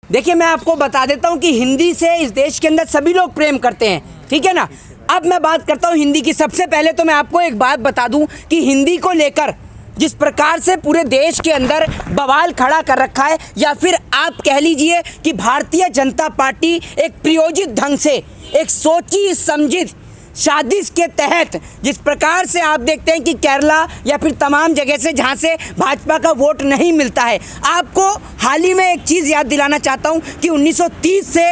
देखिए, मैं आपको बता देता हूं कि हिंदी से इस देश के अंदर सभी लोग प्रेम करते हैं, ठीक है ना। अब मैं बात करता हूं हिंदी की। सबसे पहले तो मैं आपको एक बात बता दूं कि हिंदी को लेकर जिस प्रकार से पूरे देश के अंदर बवाल खड़ा कर रखा है, या फिर आप कह लीजिए कि भारतीय जनता पार्टी एक प्रायोजित ढंग से, एक सोची समझी साजिश के तहत जिस प्रकार से आप देखते हैं कि केरला या फिर तमाम जगह से जहां से भाजपा का वोट नहीं मिलता है। आपको हाल ही में एक चीज़ याद दिलाना चाहता हूं कि 1930 से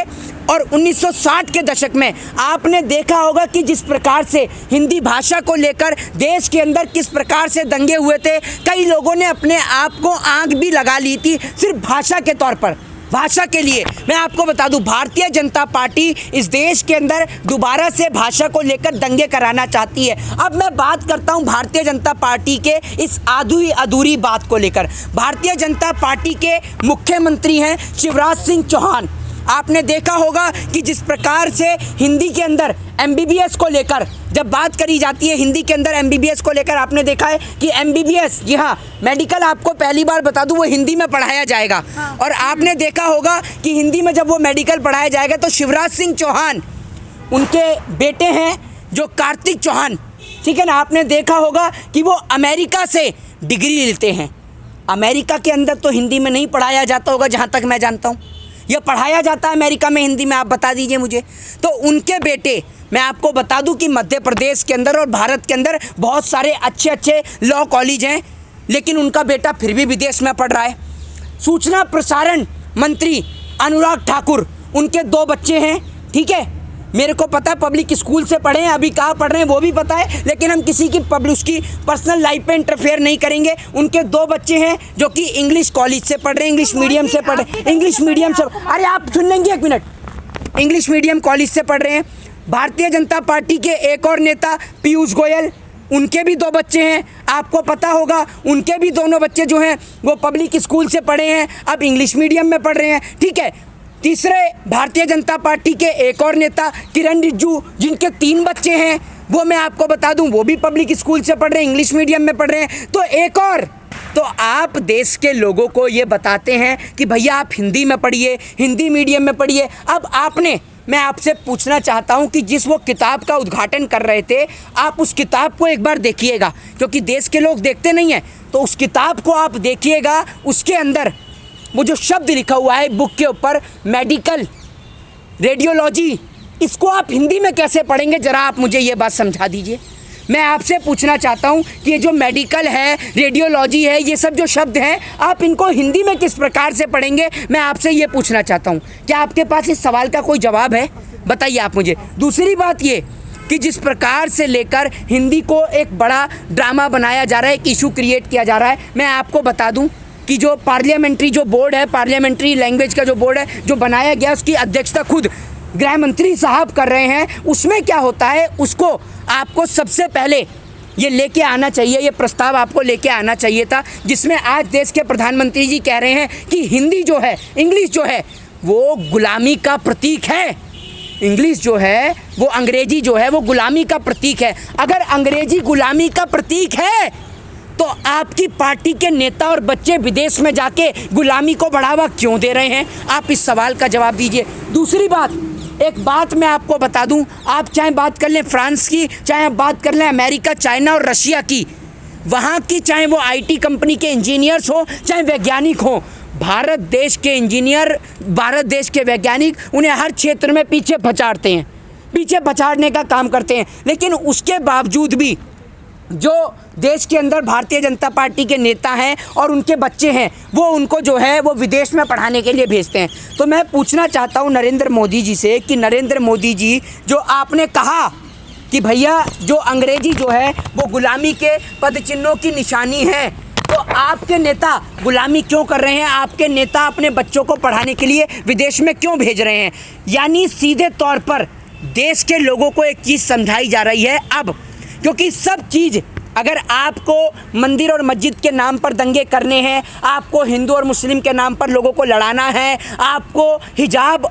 और 1960 के दशक में आपने देखा होगा कि जिस प्रकार से हिंदी भाषा को लेकर देश के अंदर किस प्रकार से दंगे हुए थे। कई लोगों ने अपने आप को आग भी लगा ली थी सिर्फ भाषा के तौर पर, भाषा के लिए। मैं आपको बता दूं, भारतीय जनता पार्टी इस देश के अंदर दोबारा से भाषा को लेकर दंगे कराना चाहती है। अब मैं बात करता हूं भारतीय जनता पार्टी के इस अधूरी बात को लेकर। भारतीय जनता पार्टी के मुख्यमंत्री हैं शिवराज सिंह चौहान। आपने देखा होगा कि जिस प्रकार से हिंदी के अंदर MBBS को लेकर जब बात करी जाती है, हिंदी के अंदर MBBS को लेकर आपने देखा है कि MBBS, जी हाँ, मेडिकल, आपको पहली बार बता दूं, वो हिंदी में पढ़ाया जाएगा। और आपने देखा होगा कि हिंदी में जब वो मेडिकल पढ़ाया जाएगा तो शिवराज सिंह चौहान, उनके बेटे हैं जो कार्तिक चौहान, ठीक है ना, आपने देखा होगा कि वो अमेरिका से डिग्री लेते हैं। अमेरिका के अंदर तो हिंदी में नहीं पढ़ाया जाता होगा जहाँ तक मैं जानता हूँ, यह पढ़ाया जाता है अमेरिका में हिंदी में, आप बता दीजिए मुझे। तो उनके बेटे, मैं आपको बता दूं कि मध्य प्रदेश के अंदर और भारत के अंदर बहुत सारे अच्छे अच्छे लॉ कॉलेज हैं, लेकिन उनका बेटा फिर भी विदेश में पढ़ रहा है। सूचना प्रसारण मंत्री अनुराग ठाकुर, उनके 2 बच्चे हैं, ठीक है। मेरे को पता है पब्लिक स्कूल से पढ़े हैं, अभी कहाँ पढ़ रहे हैं वो भी पता है, लेकिन हम किसी की उसकी पर्सनल लाइफ पे इंटरफेयर नहीं करेंगे। उनके 2 बच्चे हैं जो कि इंग्लिश कॉलेज से पढ़ रहे हैं, इंग्लिश मीडियम से पढ़ रहे हैं, इंग्लिश मीडियम से, अरे आप सुन लेंगे एक मिनट, इंग्लिश मीडियम कॉलेज से पढ़ रहे हैं। भारतीय जनता पार्टी के एक और नेता पीयूष गोयल, उनके भी 2 बच्चे हैं, आपको पता होगा, उनके भी दोनों बच्चे जो हैं वो पब्लिक स्कूल से पढ़े हैं, अब इंग्लिश मीडियम में पढ़ रहे हैं, ठीक है। तीसरे भारतीय जनता पार्टी के एक और नेता किरण रिजिजू, जिनके 3 बच्चे हैं, वो मैं आपको बता दूं वो भी पब्लिक स्कूल से पढ़ रहे हैं, इंग्लिश मीडियम में पढ़ रहे हैं। तो एक और, तो आप देश के लोगों को ये बताते हैं कि भैया आप हिंदी में पढ़िए, हिंदी मीडियम में पढ़िए। अब आपने, मैं आपसे पूछना चाहता हूं कि जिस वो किताब का उद्घाटन कर रहे थे, आप उस किताब को एक बार देखिएगा, क्योंकि देश के लोग देखते नहीं हैं, तो उस किताब को आप देखिएगा। उसके अंदर वो जो शब्द लिखा हुआ है बुक के ऊपर, मेडिकल, रेडियोलॉजी, इसको आप हिंदी में कैसे पढ़ेंगे, ज़रा आप मुझे ये बात समझा दीजिए। मैं आपसे पूछना चाहता हूँ कि ये जो मेडिकल है, रेडियोलॉजी है, ये सब जो शब्द हैं, आप इनको हिंदी में किस प्रकार से पढ़ेंगे, मैं आपसे ये पूछना चाहता हूँ। क्या आपके पास इस सवाल का कोई जवाब है, बताइए आप मुझे। दूसरी बात ये कि जिस प्रकार से लेकर हिंदी को एक बड़ा ड्रामा बनाया जा रहा है, एक इशू क्रिएट किया जा रहा है, मैं आपको बता दूँ कि जो पार्लियामेंट्री जो बोर्ड है, पार्लियामेंट्री लैंग्वेज का जो बोर्ड है जो बनाया गया, उसकी अध्यक्षता खुद गृह मंत्री साहब कर रहे हैं। उसमें क्या होता है, उसको आपको सबसे पहले ये लेके आना चाहिए, ये प्रस्ताव आपको लेके आना चाहिए था, जिसमें आज देश के प्रधानमंत्री जी कह रहे हैं कि हिंदी जो है, इंग्लिश जो है, वो गुलामी का प्रतीक है। इंग्लिश जो है, वो अंग्रेजी जो है, वो गुलामी का प्रतीक है। अगर अंग्रेजी गुलामी का प्रतीक है तो आपकी पार्टी के नेता और बच्चे विदेश में जाके गुलामी को बढ़ावा क्यों दे रहे हैं? आप इस सवाल का जवाब दीजिए। दूसरी बात, एक बात मैं आपको बता दूं, आप चाहे बात कर लें फ्रांस की, चाहे आप बात कर लें अमेरिका, चाइना और रशिया की, वहाँ की चाहे वो IT कंपनी के इंजीनियर्स हो, चाहे वैज्ञानिक हो, भारत देश के इंजीनियर, भारत देश के वैज्ञानिक उन्हें हर क्षेत्र में पीछे पछाड़ते हैं, पीछे पछाड़ने का काम करते हैं। लेकिन उसके बावजूद भी जो देश के अंदर भारतीय जनता पार्टी के नेता हैं और उनके बच्चे हैं, वो उनको जो है वो विदेश में पढ़ाने के लिए भेजते हैं। तो मैं पूछना चाहता हूं नरेंद्र मोदी जी से कि नरेंद्र मोदी जी, जो आपने कहा कि भैया जो अंग्रेजी जो है वो गुलामी के पदचिन्हों की निशानी है, तो आपके नेता गुलामी क्यों कर रहे हैं? आपके नेता अपने बच्चों को पढ़ाने के लिए विदेश में क्यों भेज रहे हैं? यानी सीधे तौर पर देश के लोगों को एक चीज़ समझाई जा रही है अब, क्योंकि सब चीज़, अगर आपको मंदिर और मस्जिद के नाम पर दंगे करने हैं, आपको हिंदू और मुस्लिम के नाम पर लोगों को लड़ाना है, आपको हिजाब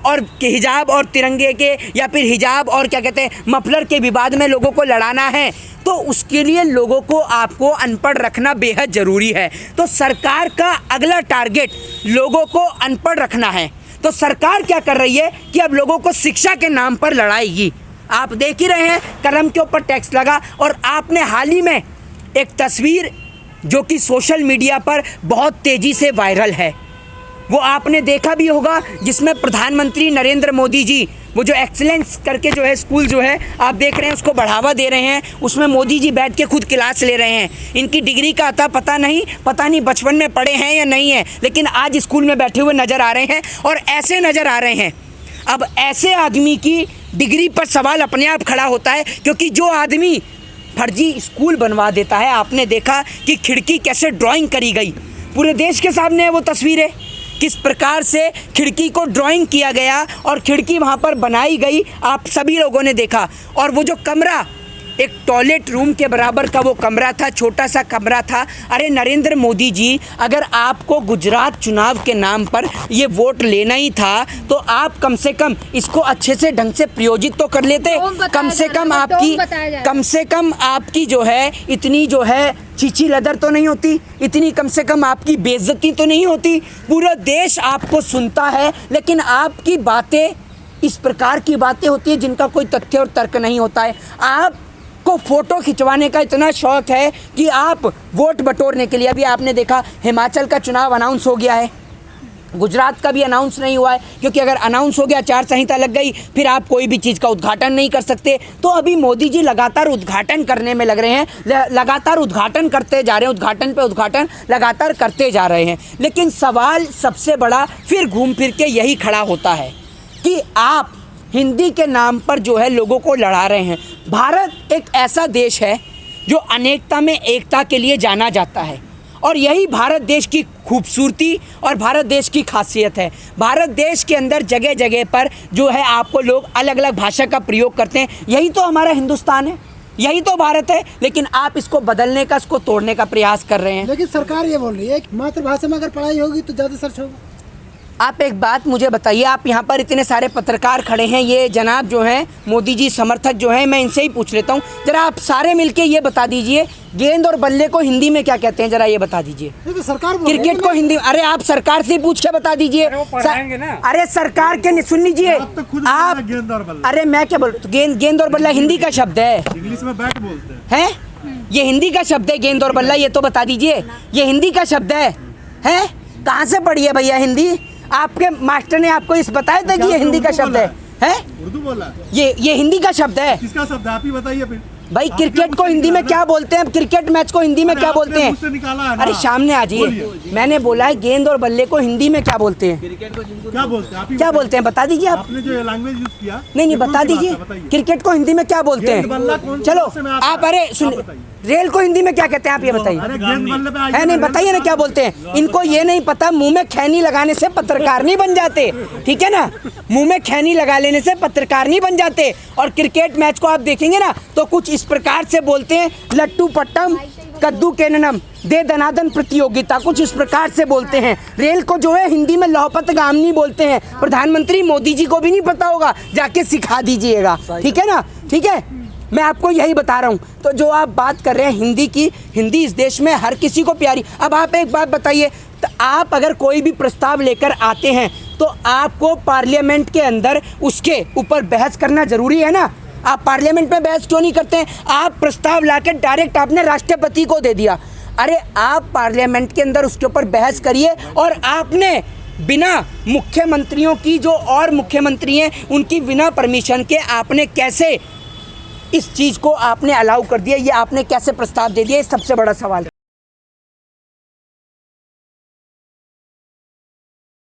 और तिरंगे के या फिर हिजाब और क्या कहते हैं मफलर के विवाद में लोगों को लड़ाना है, तो उसके लिए लोगों को आपको अनपढ़ रखना बेहद ज़रूरी है। तो सरकार का अगला टारगेट लोगों को अनपढ़ रखना है। तो सरकार क्या कर रही है कि अब लोगों को शिक्षा के नाम पर लड़ाएगी। आप देख ही रहे हैं कलम के ऊपर टैक्स लगा। और आपने हाल ही में एक तस्वीर जो कि सोशल मीडिया पर बहुत तेज़ी से वायरल है, वो आपने देखा भी होगा, जिसमें प्रधानमंत्री नरेंद्र मोदी जी वो जो एक्सीलेंस करके जो है स्कूल जो है आप देख रहे हैं उसको बढ़ावा दे रहे हैं। उसमें मोदी जी बैठ के खुद क्लास ले रहे हैं। इनकी डिग्री का आता पता नहीं बचपन में पढ़े हैं या नहीं है, लेकिन आज स्कूल में बैठे हुए नज़र आ रहे हैं और ऐसे नज़र आ रहे हैं। अब ऐसे आदमी की डिग्री पर सवाल अपने आप खड़ा होता है, क्योंकि जो आदमी फर्जी स्कूल बनवा देता है, आपने देखा कि खिड़की कैसे ड्राइंग करी गई, पूरे देश के सामने है वो तस्वीरें, किस प्रकार से खिड़की को ड्राइंग किया गया और खिड़की वहाँ पर बनाई गई, आप सभी लोगों ने देखा। और वो जो कमरा एक टॉयलेट रूम के बराबर का वो कमरा था, छोटा सा कमरा था। अरे नरेंद्र मोदी जी, अगर आपको गुजरात चुनाव के नाम पर ये वोट लेना ही था तो आप कम से कम इसको अच्छे से ढंग से प्रयोजित तो कर लेते। कम से कम आपकी जो है इतनी जो है चीची लदर तो नहीं होती, इतनी कम से कम आपकी बेइज्जती तो नहीं होती। पूरा देश आपको सुनता है, लेकिन आपकी बातें इस प्रकार की बातें होती है जिनका कोई तथ्य और तर्क नहीं होता है। आपको फ़ोटो खिंचवाने का इतना शौक़ है कि आप वोट बटोरने के लिए, अभी आपने देखा हिमाचल का चुनाव अनाउंस हो गया है, गुजरात का भी अनाउंस नहीं हुआ है, क्योंकि अगर अनाउंस हो गया, आचार संहिता लग गई, फिर आप कोई भी चीज़ का उद्घाटन नहीं कर सकते। तो अभी मोदी जी लगातार उद्घाटन करने में लग रहे हैं, लगातार उद्घाटन करते जा रहे हैं, उद्घाटन पे उद्घाटन लगातार करते जा रहे हैं। लेकिन सवाल सबसे बड़ा फिर घूम फिर के यही खड़ा होता है कि आप हिंदी के नाम पर जो है लोगों को लड़ा रहे हैं। भारत एक ऐसा देश है जो अनेकता में एकता के लिए जाना जाता है, और यही भारत देश की खूबसूरती और भारत देश की खासियत है। भारत देश के अंदर जगह जगह पर जो है आपको लोग अलग अलग भाषा का प्रयोग करते हैं। यही तो हमारा हिंदुस्तान है, यही तो भारत है, लेकिन आप इसको बदलने का, इसको तोड़ने का प्रयास कर रहे हैं। लेकिन सरकार ये बोल रही है कि मातृभाषा में अगर पढ़ाई होगी तो ज़्यादा सर्च होगा। आप एक बात मुझे बताइए, आप यहाँ पर इतने सारे पत्रकार खड़े हैं, ये जनाब जो हैं मोदी जी समर्थक जो हैं, मैं इनसे ही पूछ लेता हूँ, ज़रा आप सारे मिलके ये बता दीजिए गेंद और बल्ले को हिंदी में क्या कहते हैं, ज़रा ये बता दीजिए। तो सरकार क्रिकेट को हिंदी, अरे आप सरकार से पूछ के बता दीजिए। अरे सरकार के सुन लीजिए आप, अरे मैं क्या बोल, गेंद और बल्ला हिंदी का शब्द है, इंग्लिश में बैट बोलते हैं, ये हिंदी का शब्द है गेंद और बल्ला, ये तो बता दीजिए, ये हिंदी का शब्द है? कहाँ से पढ़ी है भैया हिंदी? आपके मास्टर ने आपको इस बताया था कि ये हिंदी का शब्द है? उर्दू बोला, ये हिंदी का शब्द है। किसका शब्द है आप ही बताइए फिर। भाई क्रिकेट को हिंदी में क्या बोलते हैं? क्रिकेट मैच को हिंदी में क्या बोलते हैं? अरे सामने आ जाइए, मैंने बोला है गेंद और बल्ले को हिंदी में क्या बोलते हैं? क्या बोलते हैं? क्या बोलते हैं बता दीजिए आप। आपने जो लैंग्वेज यूज किया, नहीं बता दीजिए, क्रिकेट को हिंदी में क्या बोलते हैं? चलो आप, अरे सुन, रेल को हिंदी में क्या कहते हैं आप ये बताइए। है नहीं, बताइए ना क्या बोलते हैं। इनको ये नहीं पता, मुंह में खैनी लगाने से पत्रकार नहीं बन जाते, ठीक है ना, मुंह में खैनी लगा लेने से पत्रकार नहीं बन जाते। और क्रिकेट मैच को आप देखेंगे ना तो कुछ इस प्रकार से बोलते हैं, लट्टू पट्टम कद्दू के ननम दे दनादन प्रतियोगिता, कुछ इस प्रकार से बोलते हैं। रेल को जो है हिंदी में लौपत गामनी बोलते हैं। प्रधानमंत्री मोदी जी को भी नहीं पता होगा, जाके सिखा दीजिएगा, ठीक है ना, ठीक है, मैं आपको यही बता रहा हूँ। तो जो आप बात कर रहे हैं हिंदी की, हिंदी इस देश में हर किसी को प्यारी। अब आप एक बात बताइए, तो आप अगर कोई भी प्रस्ताव लेकर आते हैं तो आपको पार्लियामेंट के अंदर उसके ऊपर बहस करना ज़रूरी है ना? आप पार्लियामेंट में बहस क्यों नहीं करते हैं? आप प्रस्ताव लाकर डायरेक्ट आपने राष्ट्रपति को दे दिया। अरे आप पार्लियामेंट के अंदर उसके ऊपर बहस करिए, और आपने बिना मुख्यमंत्रियों की, जो और मुख्यमंत्री हैं उनकी बिना परमिशन के आपने कैसे इस चीज़ को आपने अलाउ कर दिया, ये आपने कैसे प्रस्ताव दे दिया, ये सबसे बड़ा सवाल है।